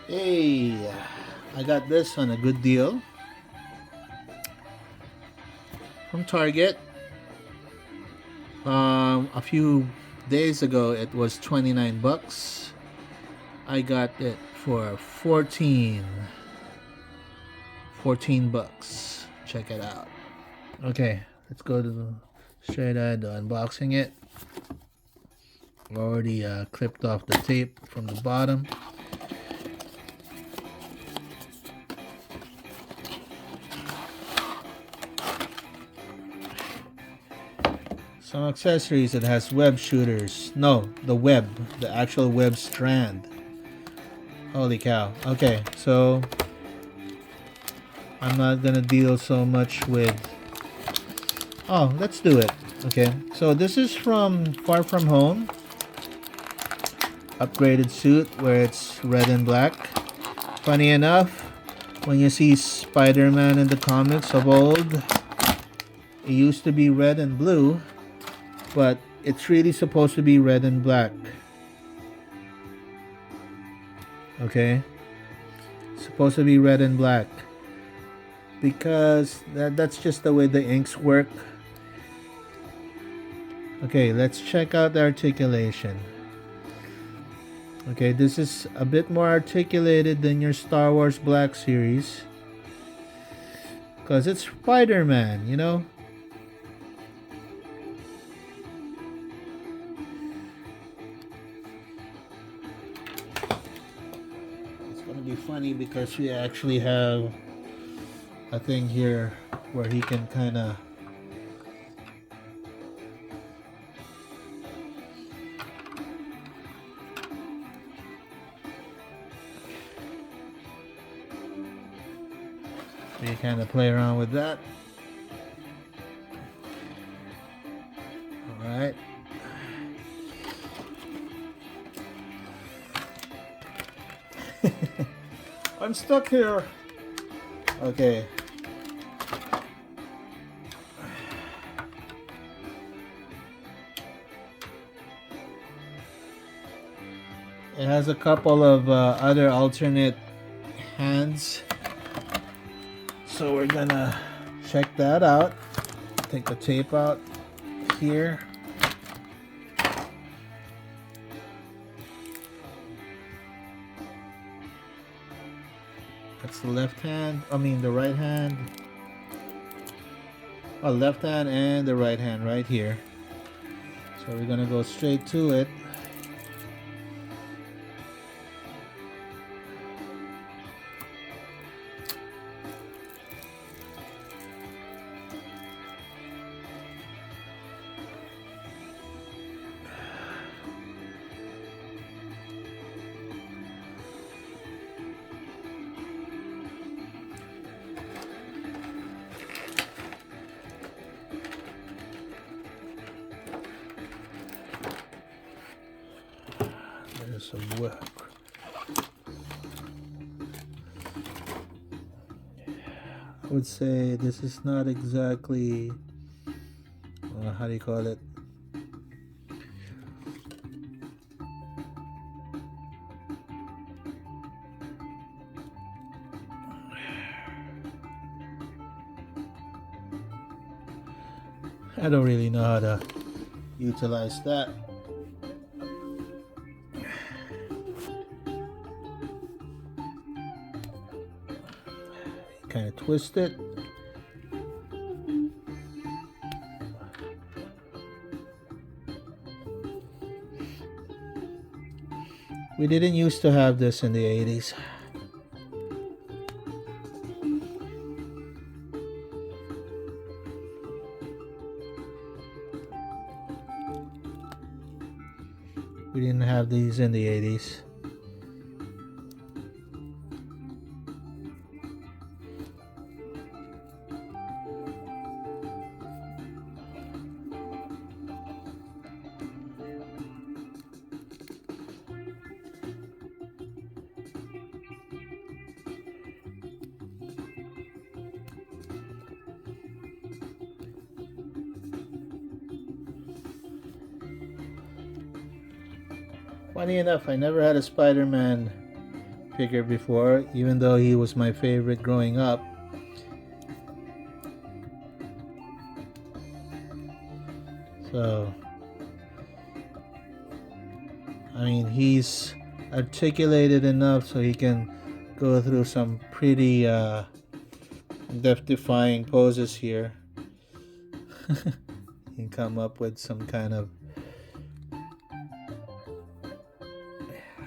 Hey, I got this on a good deal from Target. A few days ago it was 29 bucks. I got it for 14 bucks. Check it out. Okay, let's go to the straight ahead to unboxing it. Already clipped off the tape from the bottom. Some accessories. It has web shooters. No, the actual web strand. Holy cow. Okay, so I'm not gonna deal so much with. Oh, let's do it. Okay, so this is from Far From Home. Upgraded suit where it's red and black. Funny enough, when you see Spider-Man in the comics of old, it used to be red and blue, but it's really supposed to be red and black. Okay? It's supposed to be red and black. Because that's just the way the inks work. Okay, let's check out the articulation. Okay, this is a bit more articulated than your Star Wars Black series. Because it's Spider-Man, you know? It's gonna be funny because we actually have a thing here where he can kind of play around with that. All right. I'm stuck here. Okay. It has a couple of other alternate hands. So we're gonna check that out. Take the tape out here. That's the left hand. I mean the right hand. Oh, left hand and the right hand right here. So we're gonna go straight to it. There's some work. I would say this is not exactly how do you call it? I don't really know how to utilize that. Kind of twist it. We didn't used to have this in the 80s. We didn't have these in the 80s. Funny enough, I never had a Spider-Man figure before, even though he was my favorite growing up. So, I mean, he's articulated enough so he can go through some pretty death-defying poses here. He can come up with some kind of,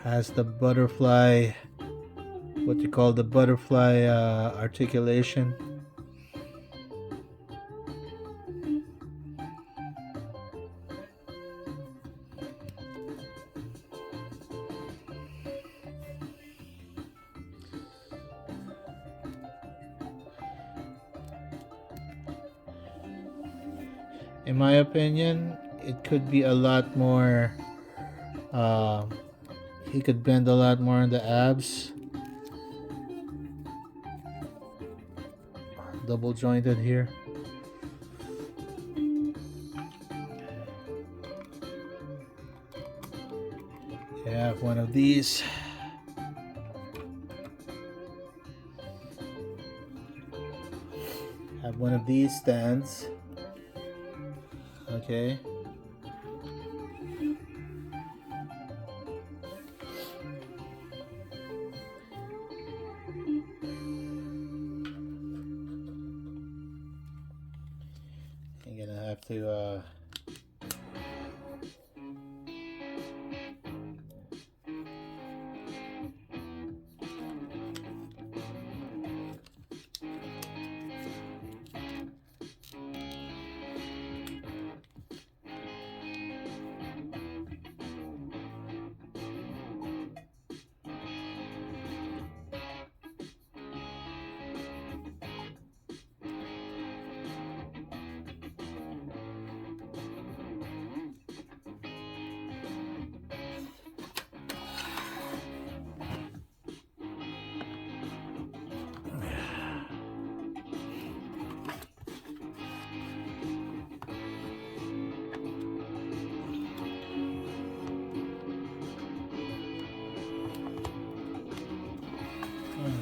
has the butterfly, what you call the butterfly articulation. In my opinion, it could be a lot more, he could bend a lot more in the abs. Double jointed here. You have one of these. Have one of these stands. Okay. I'm gonna have to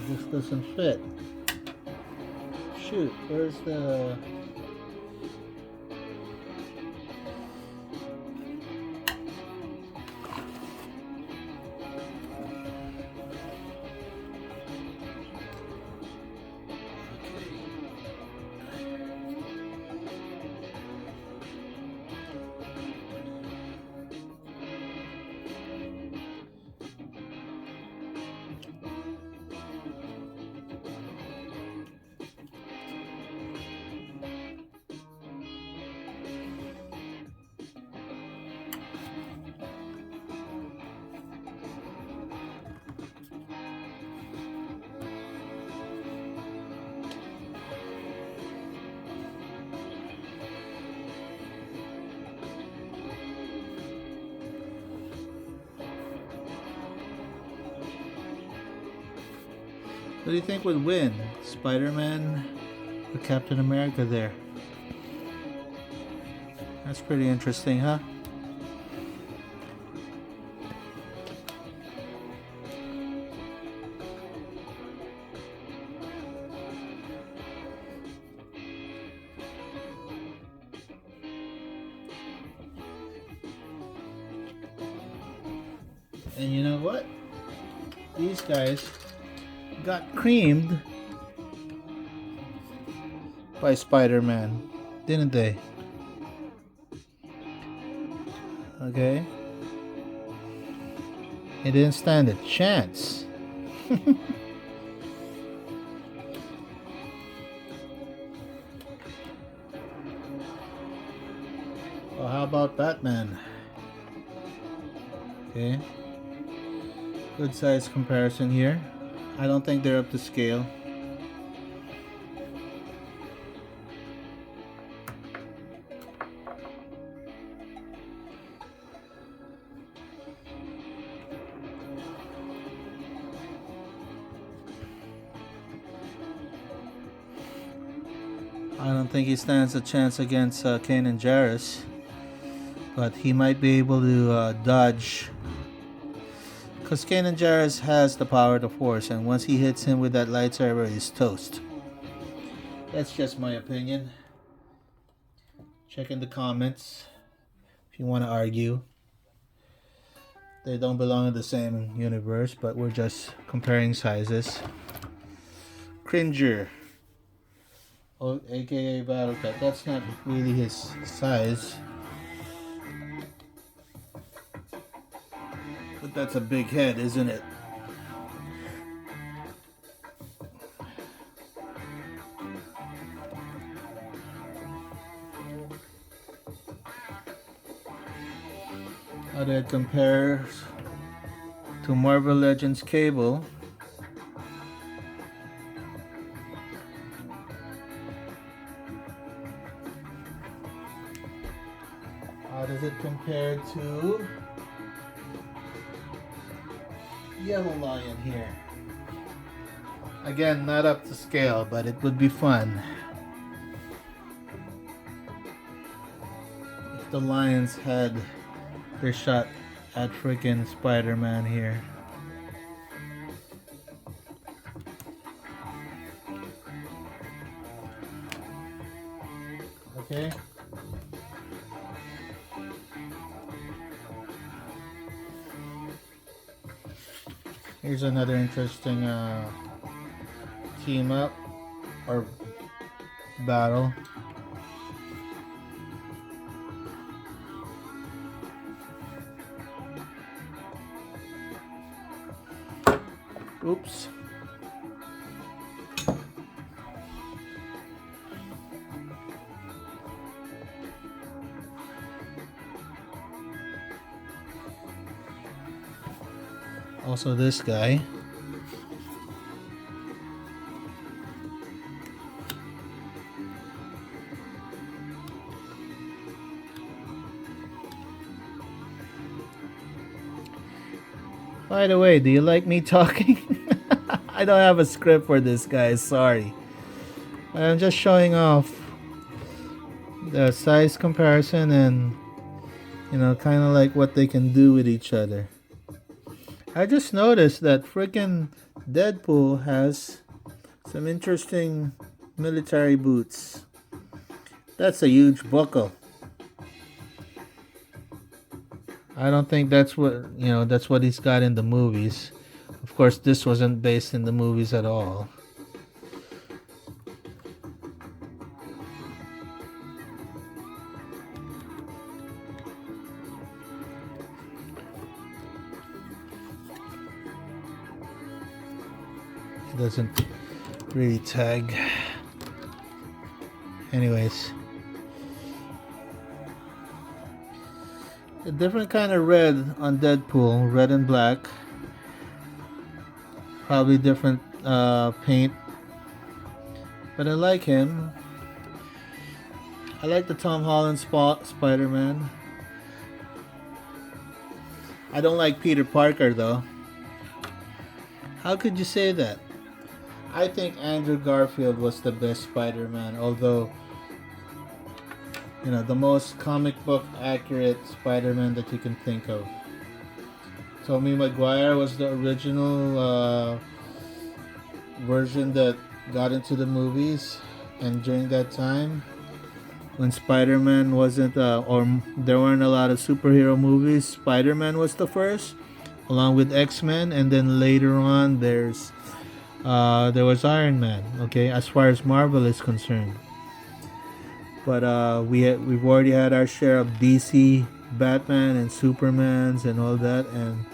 this doesn't fit. Shoot, where's the... What do you think would win? Spider-Man or Captain America there? That's pretty interesting, huh? And you know what? These guys got creamed by Spider-Man, didn't they? Okay. He didn't stand a chance. Well, how about Batman? Okay. Good size comparison here. I don't think they're up to scale. I don't think he stands a chance against Kane and Jarrus, but he might be able to dodge a Because Kanan Jarrus has the power of the Force, and once he hits him with that lightsaber, he's toast. That's just my opinion. Check in the comments if you want to argue. They don't belong in the same universe, but we're just comparing sizes. Cringer, aka Battle Cat. That's not really his size, but that's a big head, isn't it? How that compares to Marvel Legends Cable. How does it compare to Yellow Lion here? Again, not up to scale, but it would be fun if the lions had their shot at freaking Spider-Man here. Okay. Here's another interesting team up or battle. Oops. Also this guy. By the way, do you like me talking? I don't have a script for this, guys. Sorry. I'm just showing off the size comparison and, you know, kind of like what they can do with each other. I just noticed that freaking Deadpool has some interesting military boots. That's a huge buckle. I don't think that's what, you know, that's what he's got in the movies. Of course, this wasn't based in the movies at all. It doesn't really tag. Anyways. A different kind of red on Deadpool, red and black. Probably different paint. But I like him. I like the Tom Holland Spider-Man. I don't like Peter Parker though. How could you say that? I think Andrew Garfield was the best Spider-Man, although, you know, the most comic book accurate Spider-Man that you can think of. Tobey Maguire was the original version that got into the movies, and during that time when Spider-Man wasn't or there weren't a lot of superhero movies, Spider-Man was the first, along with X-Men, and then later on there was Iron Man, okay, as far as Marvel is concerned. But we've already had our share of DC Batman and Supermans and all that, and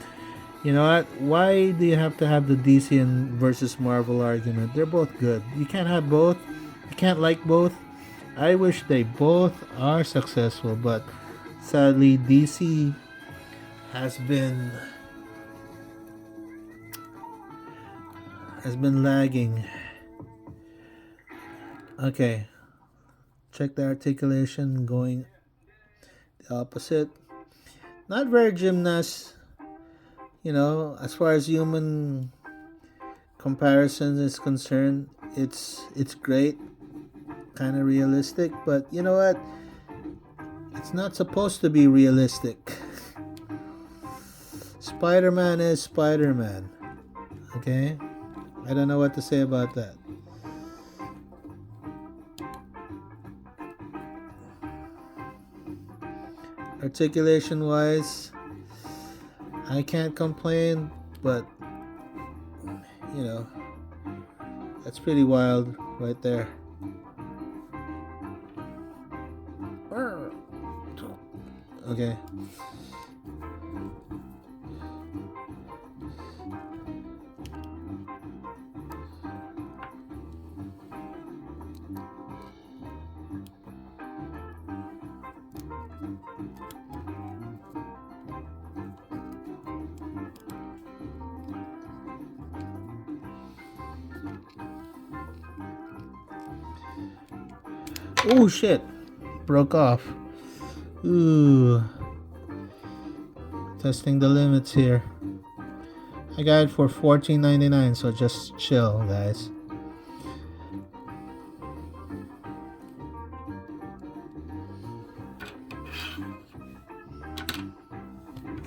you know what? Why do you have to have the DC and versus Marvel argument? They're both good. You can't have both. You can't like both. I wish they both are successful, but sadly DC has been lagging. Okay. Check the articulation going the opposite. Not very gymnast, you know, as far as human comparison is concerned. It's great, kind of realistic, but you know what? It's not supposed to be realistic. Spider-Man is Spider-Man. Okay? I don't know what to say about that. Articulation wise, I can't complain, but you know, that's pretty wild right there. Okay. Oh shit, broke off. Ooh, testing the limits here. I got it for $14.99, so just chill, guys.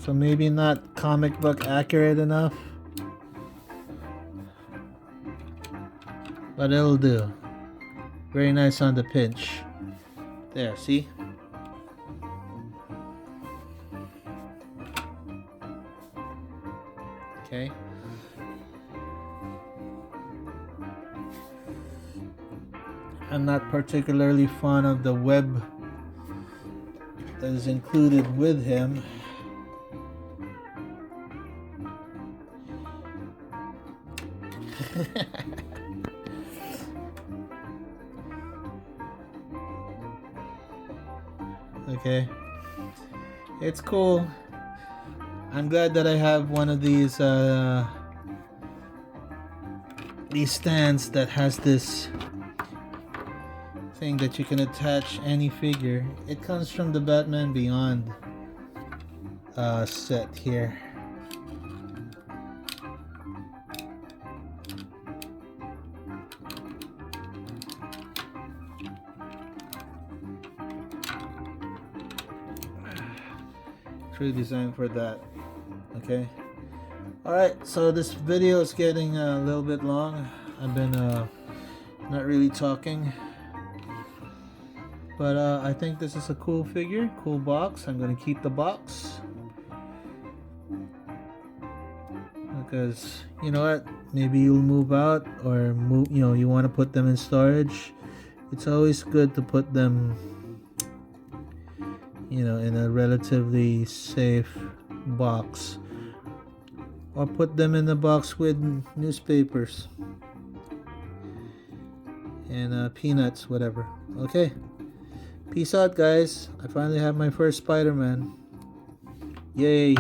So maybe not comic book accurate enough, but it'll do. Very nice on the pinch. There, see? Okay. I'm not particularly fond of the web that is included with him. Okay, it's cool. I'm glad that I have one of these stands that has this thing that you can attach any figure. It comes from the Batman Beyond set here. Designed for that. Okay, all right, so this video is getting a little bit long. I've been not really talking, but I think this is a cool figure, cool box. I'm gonna keep the box because you know what, maybe you'll move out or move, you know, you want to put them in storage. It's always good to put them, you know, in a relatively safe box, or put them in a box with newspapers and peanuts, whatever. Okay, peace out, guys. I finally have my first Spider-Man. Yay.